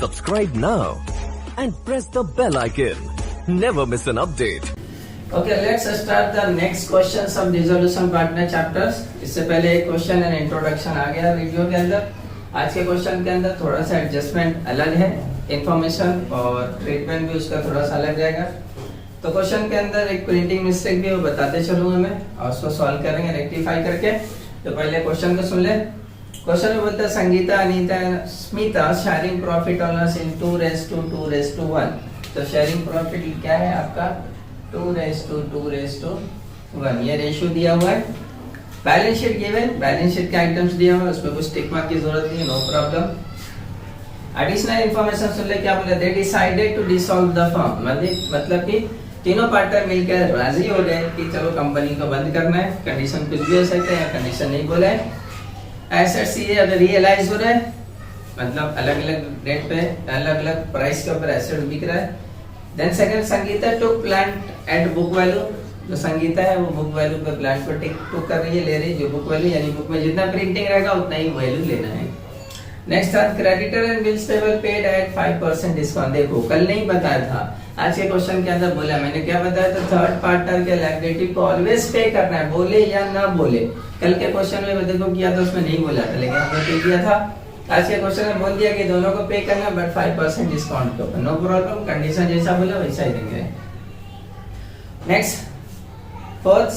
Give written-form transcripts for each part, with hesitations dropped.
Subscribe now and press the bell icon. Never miss an update. Okay, let's start the next questions of dissolution partner chapters. इससे पहले एक question and introduction आ गया video के अंदर। आज के question के अंदर थोड़ा सा एडजस्टमेंट अलग है, इंफॉर्मेशन और ट्रीटमेंट भी उसका थोड़ा सा अलग रहेगा। तो क्वेश्चन के अंदर एक प्रिंटिंग मिस्टेक भी वो बताते चलूंगा मैं और उसको सॉल्व करेंगे रेक्टिफाई करके। तो पहले क्वेश्चन को सुन ले। क्वेश्चन में बोलता है Sangeeta, Anita, Smita sharing profit honours in 2:2:1। तो शेयरिंग प्रॉफिट क्या है आपका 2:2:1। ये रेशियो दिया हुआ है। Balance sheet given, balance sheet के आइटम्स दिया हुआ है, उसमें कुछ टिक मार्क की जरूरत नहीं है, नो प्रॉब्लम। एडिशनल इंफॉर्मेशन सुन ले क्या बोला, they decided to dissolve the firm. मतलब कि तीनों पार्टनर मिलकर राजी हो गए कि चलो कंपनी को बंद करना है। कंडीशन कुछ भी हो सकता है या कंडीशन नहीं बोला है। एसेट्स ये अगर रियलाइज हो रहा है, मतलब अलग अलग रेट पे अलग अलग प्राइस के ऊपर एसेट बिक रहा है। Then second, Sangeeta to plant at book value. जो संगीता है वो बुक वैल्यू पे प्लांट को टिक टू कर रही है, ले रही है जो बुक वैल्यू, यानी बुक में जितना प्रिंटिंग रहेगा उतना ही वैल्यू लेना है। नेक्स्ट था creditor and bills payable paid at 5% discount. देखो कल नहीं बताया था, आज के क्वेश्चन के अंदर बोला मैंने क्या बताया था, थर्ड पार्टनर के लायबिलिटी को ऑलवेज पे करना है, बोले या ना बोले। कल के क्वेश्चन में देखो किया था उसमें नहीं बोला था, लेकिन हमने पे किया था। आज के क्वेश्चन में बोल दिया कि दोनों को पे करना बट 5% डिस्काउंट के ऊपर, नो प्रॉब्लम। कंडीशन जैसा बोला वैसा ही देंगे। Next fourth,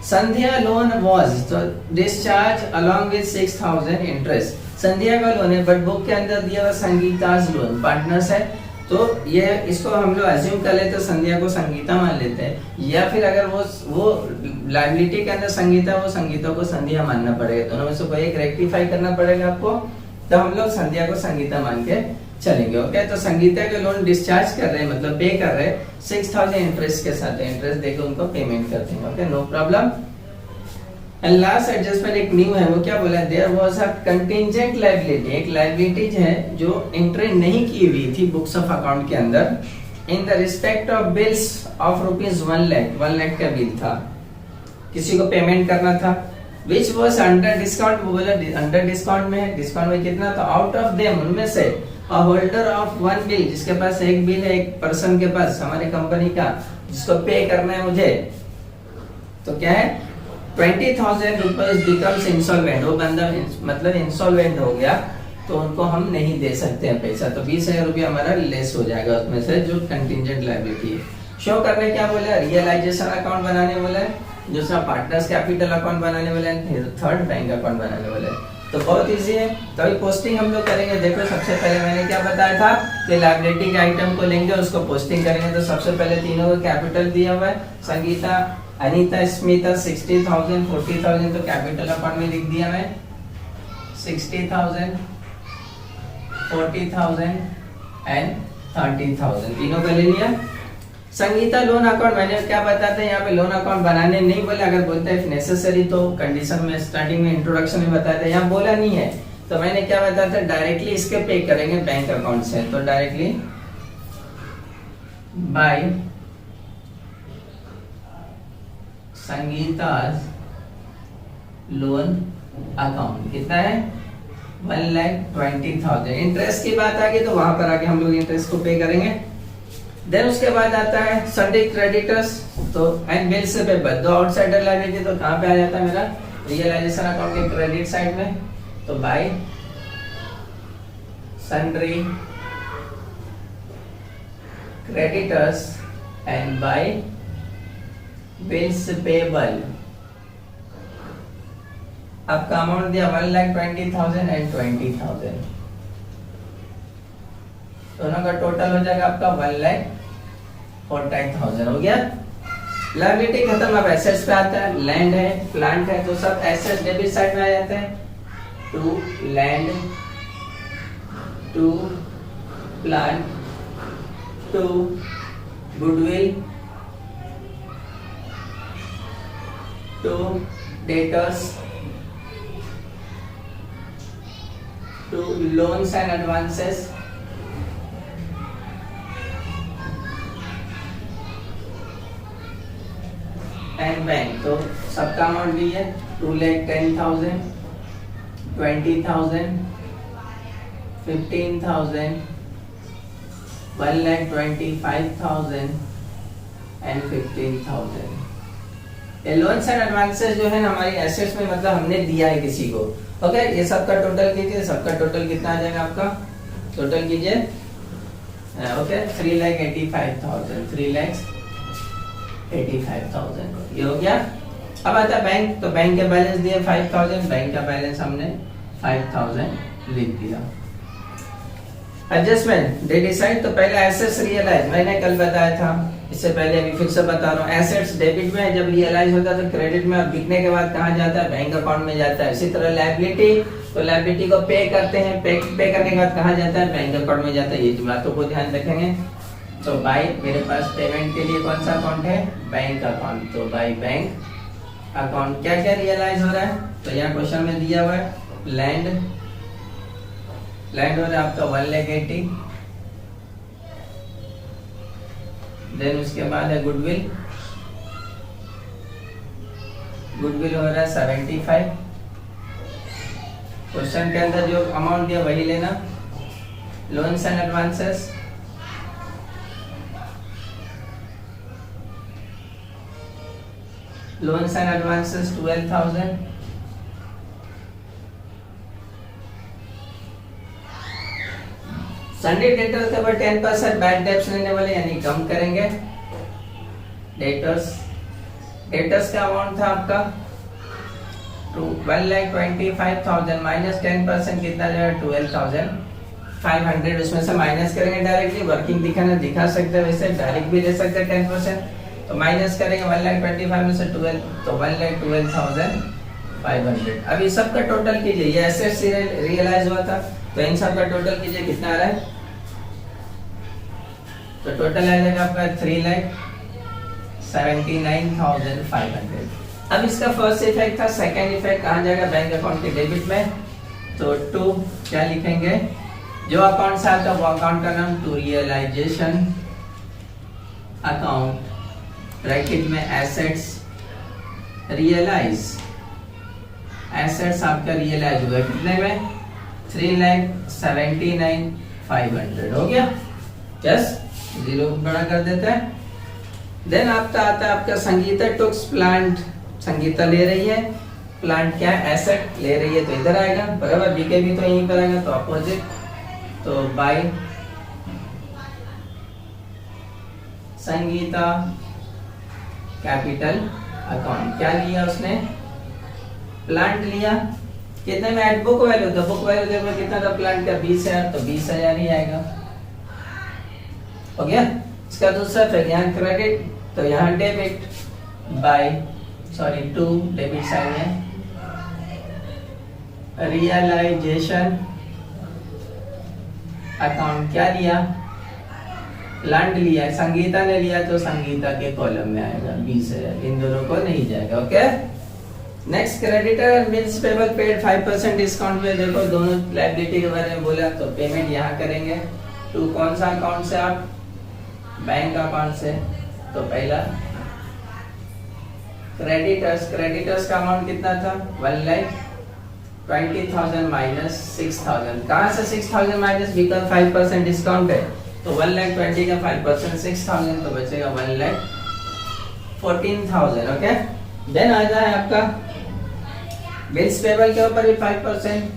Sandhya loan was तो डिस्चार्ज अलोंग विद 6000 इंटरेस्ट। संध्या का लोन है बट बुक के अंदर दिया हुआ संगीता's लोन, पार्टनर्स है। तो ये इसको हम लोग अज्यूम कर लेते, संध्या को संगीता मान लेते हैं, या फिर अगर वो लायबिलिटी के अंदर संगीता, वो संगीता को संध्या मानना पड़ेगा। दोनों में से कोई एक रेक्टिफाई करना पड़ेगा आपको। तो हम लोग संध्या को संगीता मान के चलेंगे। ओके, तो संगीता के लोन डिस्चार्ज कर रहे हैं, मतलब पे कर रहे हैं 6000 इंटरेस्ट के साथ, इंटरेस्ट देकर उनको पेमेंट करते हैं। Okay, no problem. And last adjustment एक न्यू है, वो क्या बोला, there was a contingent liability. एक लायबिलिटी है जो एंट्री नहीं की हुई थी बुक्स ऑफ अकाउंट के अंदर, in the respect of bills of ₹1 lakh. 1 lakh का बिल था, किसी को पेमेंट करना था, विच वाज अंडर डिस्काउंट। वो बोला अंडर डिस्काउंट में है। डिस्काउंट में कितना था, आउट ऑफ देम, उनमें से अ होल्डर ऑफ 1 बिल, जिसके पास एक बिल है, एक पर्सन के पास हमारी कंपनी का, जिसको पे करना है मुझे, तो क्या है 20,000 रुपीज बिकम्स इंसॉल्वेंट। वो बंदा मतलब इंसॉल्वेंट हो गया तो उनको हम नहीं दे सकते हैं पैसा, तो 20,000 रुपया हमारा लेस हो जाएगा उसमें से, जो कंटिंजेंट लायबिलिटी है। शो करने क्या बोला, रियलाइजेशन अकाउंट बनाने बोला है, दूसरा पार्टनर्स कैपिटल अकाउंट बनाने वाला है, थर्ड बैंक अकाउंट बनाने वाला है। तो बहुत इजी है। तो अभी पोस्टिंग हम लोग करेंगे। देखो सबसे पहले मैंने क्या बताया था कि लायबिलिटी के आइटम को लेंगे, उसको पोस्टिंग करेंगे। तो सबसे पहले तीनों को कैपिटल दिया हुआ है, संगीता, अनीता, स्मिता 60,000, 40,000 तो कैपिटल अकाउंट में लिख दिया मैं, 60,000, 40,000 एंड 30,000 तीनों का ले लिया। संगीता लोन अकाउंट मैंने क्या बताया था, यहाँ पे लोन अकाउंट बनाने नहीं बोला, अगर बोलता है नेसेसरी तो कंडीशन में स्टार्टिंग में इंट्रोडक्शन में बताया था, यहाँ बोला नहीं है। तो मैंने क्या बताया था, डायरेक्टली इसके पे करेंगे बैंक अकाउंट से। तो डायरेक्टली बाय संगीता's लोन अकाउंट कितना है 1,20,000। इंटरेस्ट की बात आ गई तो वहां पर आके हम लोग इंटरेस्ट को पे करेंगे। देन उसके बाद आता है सन्डे क्रेडिटर्स तो एंड बिल्स पेबल। दो आउटसाइडर लायबिलिटी तो कहां पे आ जाता है मेरा, रियलाइजेशन अकाउंट के क्रेडिट साइड में। तो by sundry creditors and by bills payable. आपका अमाउंट दिया 1,20,000 एंड 20,000, दोनों का टोटल हो जाएगा आपका 1,40,000 हो गया। लायबिलिटी खत्म। अब एसेट्स पे आता है, लैंड है, प्लांट है, तो सब एसेट्स डेबिट साइड में आ जाते हैं। To land, to plant, to goodwill, to debtors, to loans and advances, and bank. तो सबका अमाउंट भी है 2,10,000, 20,000, 15,000, 1,25,000 एंड 15,000। ये लोन्स एंड एडवांसेस जो है ना हमारी एसेट्स में, मतलब हमने दिया है किसी को। ओके, ये सबका टोटल कीजिए, सबका टोटल कितना आ जाएगा आपका, टोटल कीजिए। ओके, 3,85,000, 3,85,000 ये हो गया। अब आता है बैंक, तो बैंक का बैलेंस दिया 5,000, बैंक का बैलेंस हमने 5,000 लिख दिया। एडजस्टमेंट दे डिसाइड, तो पहले एसेट्स रियलाइज, मैंने कल बताया था, इससे पहले अभी फिर से बता रहा हूँ। एसेट्स डेबिट में जब रियलाइज होता है तो क्रेडिट में, और बिकने के बाद कहाँ जाता है, बैंक अकाउंट में जाता है। इसी तरह लायबिलिटी, तो लायबिलिटी को पे करते हैं, पे करने के बाद कहाँ जाता है, बैंक अकाउंट में जाता है। ये बातों को ध्यान रखेंगे। तो बाय, मेरे पास पेमेंट के लिए कौन सा अकाउंट है, बैंक अकाउंट, तो बाय बैंक अकाउंट क्या क्या रियलाइज हो रहा है, तो यहाँ क्वेश्चन में दिया हुआ है लैंड हो रहा है आपका 1,80,000, देन उसके बाद है गुडविल हो रहा है 75। क्वेश्चन के अंदर जो अमाउंट दिया वही लेना। Loans and advances, loans and advances 12,000। Sunday debtors के ऊपर 10% बैड डेब्ट्स लेने वाले, यानी कम करेंगे। डेटर्स का अमाउंट था आपका 1,25,000 माइनस 10% कितना जाएगा, 12,500। उसमें से माइनस करेंगे डायरेक्टली, वर्किंग दिखा सकते हैं, वैसे डायरेक्ट भी ले सकते हैं 10%। तो माइनस करेंगे 1,25,000 में से 12, तो 1,12,500। अब ये सब का टोटल कीजिए, ये एसेट्स रियलाइज हुआ था, तो इन सब का टोटल कीजिए, कितना आ रहा है, तो टोटल आ जाएगा आपका 3,79,500। अब इसका फर्स्ट इफेक्ट था, सेकंड इफेक्ट कहाँ जाएगा, बैंक अकाउंट के डेबिट में। तो टू क्या लिखेंगे, जो अकाउंट से आता है वो अकाउंट का नाम, टू रियलाइजेशन अकाउंट, ब्रैकेट में एसेट्स रियलाइज, एसेट्स आपका रियलाइज हुआ कितने में, 3,79,500 हो गया। जस्ट जीरो बड़ा कर देते हैं। देन आपका आता है आपका संगीता टुक्स प्लांट, संगीता ले रही है प्लांट, क्या एसेट ले रही है, तो इधर आएगा बराबर, बीके भी तो यहीं पर आएगा, तो अपोजिट। तो बाय संगीता कैपिटल अकाउंट, क्या लिया उसने, प्लांट लिया, कितने में, एट बुक वैल्यू, तो बुक वैल्यू देखो कितना था प्लांट का, 20,000, तो 20,000 ही आएगा। हो गया। इसका दूसरा फिर यहाँ क्रेडिट, तो यहाँ debit by, sorry to debit side है, रियलाइजेशन अकाउंट क्या लिया, प्लांट लिया, संगीता ने लिया, तो संगीता के कॉलम में आएगा 20,000, इन दोनों को नहीं जाएगा। Okay. Next creditor bills payable paid 5% discount पे, देखो दोनों लायबिलिटी के बारे में बोला, तो पेमेंट यहाँ करेंगे। टू कौन सा अकाउंट से, आप बैंक अकाउंट से, तो पहला क्रेडिटर्स का अमाउंट कितना था, 1,20,000 माइनस 6,000, कहाँ से 6,000 माइनस, बिकॉज 5% डिस्काउंट है, तो 1,20,000 का 5% 6,000, तो बचेगा 1,14,000। ओके। देन आ जाए आपका बिल्स पेबल के ऊपर भी 5%,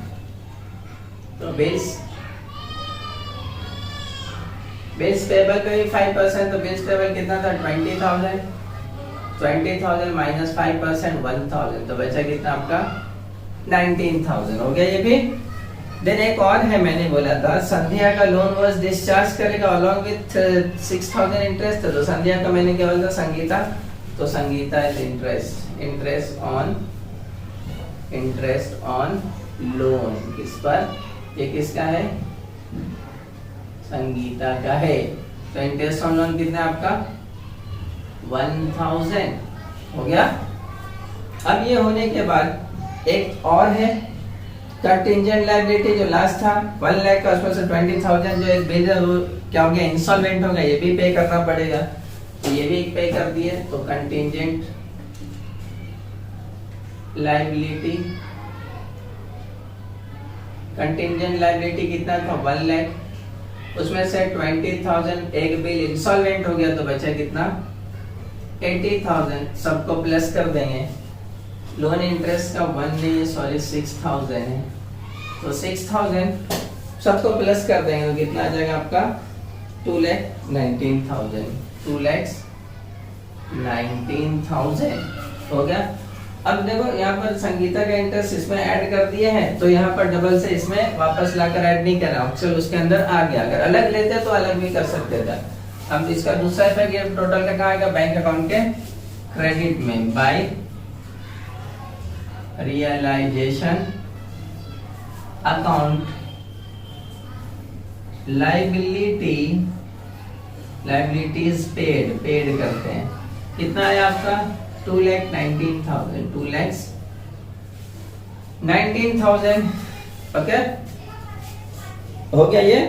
तो बिल्स पेबल पे भी 5%, तो बिल्स पेबल कितना था, 20,000 माइनस 5% 1,000, तो बचा कितना आपका 19,000। हो गया ये भी। देन एक और है, मैंने बोला था संध्या का लोन वाज डिस्चार्ज करेगा अलॉन्ग विथ 6,000 इंटरेस्ट, तो संध्या का मैंने क्या बोला था, संगीता, तो Sangeeta is interest on loan, किस पर, ये किसका है, संगीता का है, तो इंटरेस्ट ऑन लोन कितना है आपका 1,000। हो गया। अब ये होने के बाद एक और है कंटिंजेंट लायबिलिटी, जो लास्ट था 1 लाख का, उसमें से 20,000 जो एक बिल है वो क्या हो गया, इंस्टॉलमेंट हो गया, ये भी पे करना पड़ेगा, तो ये भी पे कर दिए, तो कंटिंजेंट लायबिलिटी कंटिंजेंट लायबिलिटी कितना था 1 लाख, उसमें से 20,000 एक बिल इंसॉल्वेंट हो गया तो बचा कितना 80,000, सबको प्लस कर देंगे। लोन इंटरेस्ट का 6,000 है, तो 6,000 सबको प्लस कर देंगे तो कितना आ जाएगा आपका 2,19,000, 2,19,000 हो गया। अब देखो यहाँ पर संगीता का इंटरेस्ट इसमें ऐड कर दिए हैं, तो यहाँ पर डबल से इसमें वापस लाकर ऐड नहीं करा, चलो उसके अंदर आ गया। अगर अलग लेते तो अलग भी कर सकते थे। अब इसका दूसरा इफेक्ट टोटल का कहाँ आएगा, बैंक अकाउंट के क्रेडिट में by realisation account liabilities paid करते हैं। कितना आया आपका 2,19,000, 2,19,000 ओके हो गया ये।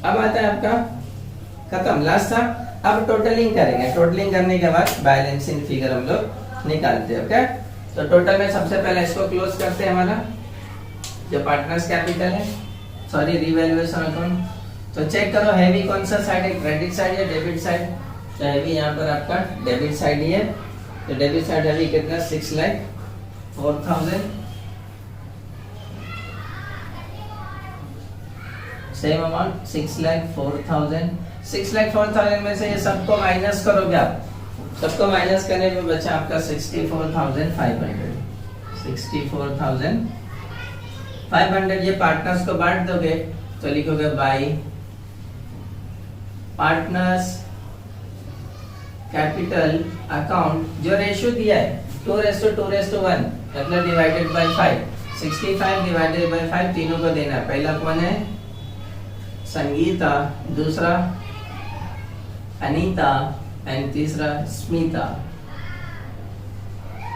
अब आता है आपका खत्म, लास्ट था। अब टोटलिंग करेंगे, टोटलिंग करने के बाद बैलेंसिंग फिगर हम लोग निकालते हैं। ओके, तो टोटल में सबसे पहले इसको क्लोज करते हैं, हमारा जो पार्टनर्स कैपिटल है, सॉरी रिवैल्यूएशन अकाउंट। तो चेक करो हैवी कौन सा साइड है, क्रेडिट साइड या डेबिट साइड। तो हैवी यहाँ पर आपका डेबिट साइड ही है, तो डेबिट साइड हैवी कितना 6,04,000। Same amount 6,04,000। 6,04,000 में से ये सबको माइनस करोगे आप, सबको माइनस करने पे बचा आपका 64,500। 64,500 ये पार्टनर्स को बांट दोगे तो लिखोगे बाय पार्टनर्स कैपिटल अकाउंट। जो रेशियो दिया है 2:2:1 मतलब डिवाइडेड बाय 5। 65 डिवाइडेड बाय 5 तीनों को देना है। पहला कौन है संगीता, दूसरा अनीता एंड तीसरा स्मिता।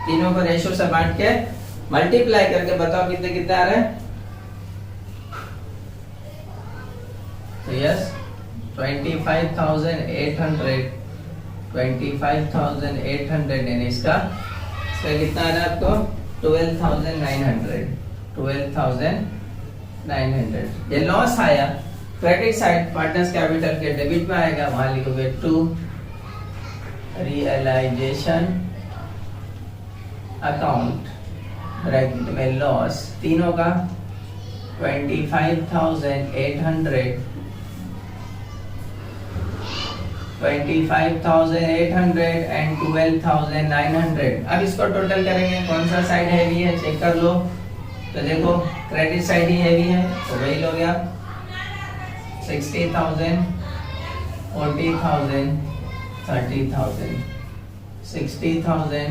तीनों को रेशियो से बांट के मल्टीप्लाई करके बताओ कितने कितने आ रहे हैं। तो यस 25,800 25,800 इसका कितना आ रहा है आपको 12,900 ये लॉस आया। क्रेडिट साइड पार्टनर्स कैपिटल के डेबिट में आएगा, वहां लिखोगे टू रियलाइजेशन अकाउंट ब्रैकेट में लॉस तीनों का 25,800 एंड 12,900। अब इसको टोटल करेंगे, कौन सा साइड हैवी है चेक कर लो। तो देखो क्रेडिट साइड ही हैवी है, तो वही लोगे आप 60,000 40,000 30,000 60,000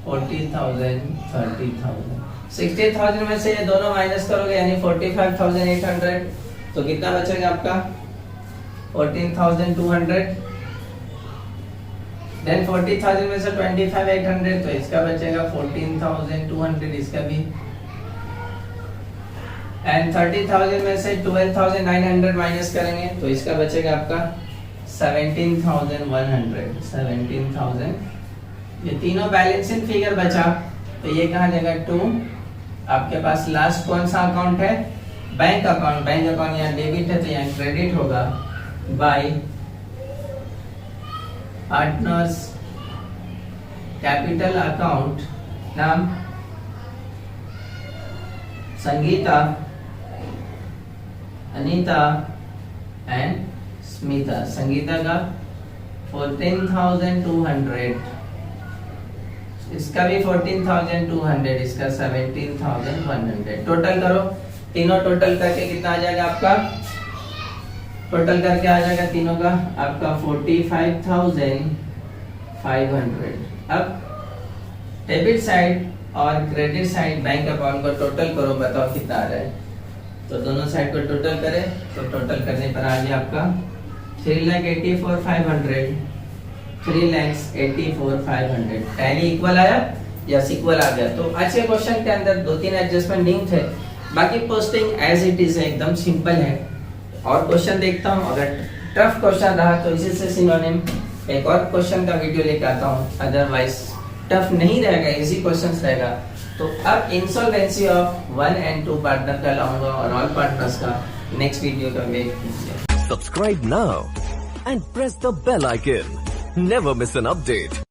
40,000 30,000। 60,000 में से ये दोनों माइनस करोगे यानी 45,800, तो कितना बचेगा आपका 14,200। देन 40,000 में से 25,800 तो इसका बचेगा 14,200 इसका भी। एंड 30,000 में से 12,900 माइनस करेंगे तो इसका बचेगा आपका 17,100 17,000। ये तीनों बैलेंसिंग फिगर बचा, तो ये कहाँ जाएगा 2। आपके पास लास्ट कौन सा अकाउंट है बैंक अकाउंट। बैंक अकाउंट यहाँ डेबिट है तो यहाँ क्रेडिट होगा बाय पार्टनर्स कैपिटल अकाउंट नाम संगीता अनीता एंड स्मिता। संगीता का 14,200, इसका भी 14,200, इसका 17,100। टोटल करो तीनों, टोटल करके कितना आ जाएगा आपका, टोटल करके आ जाएगा तीनों का आपका 45,500। अब डेबिट साइड और क्रेडिट साइड बैंक अकाउंट को टोटल करो, बताओ कितना आ रहा है। तो दोनों साइड को टोटल करें तो टोटल करने पर आ गया आपका 3,84,500 3,84,500। टैली इक्वल आया, यस इक्वल आ गया। तो आज के क्वेश्चन के अंदर 2-3 एडजस्टमेंट नहीं थे, बाकी पोस्टिंग एज इट इज है, एकदम सिंपल है। और क्वेश्चन देखता हूँ, अगर टफ क्वेश्चन रहा तो इसी से सिनोनिम एक और क्वेश्चन का वीडियो लेकर आता हूँ, अदरवाइज टफ नहीं रहेगा, इजी क्वेश्चन रहेगा तो अब इंसॉल्वेंसी ऑफ 1 and 2 पार्टनर का लाऊंगा और ऑल पार्टनर्स का नेक्स्ट वीडियो का वेट कीजिए। Subscribe now and press the bell icon. Never miss an update.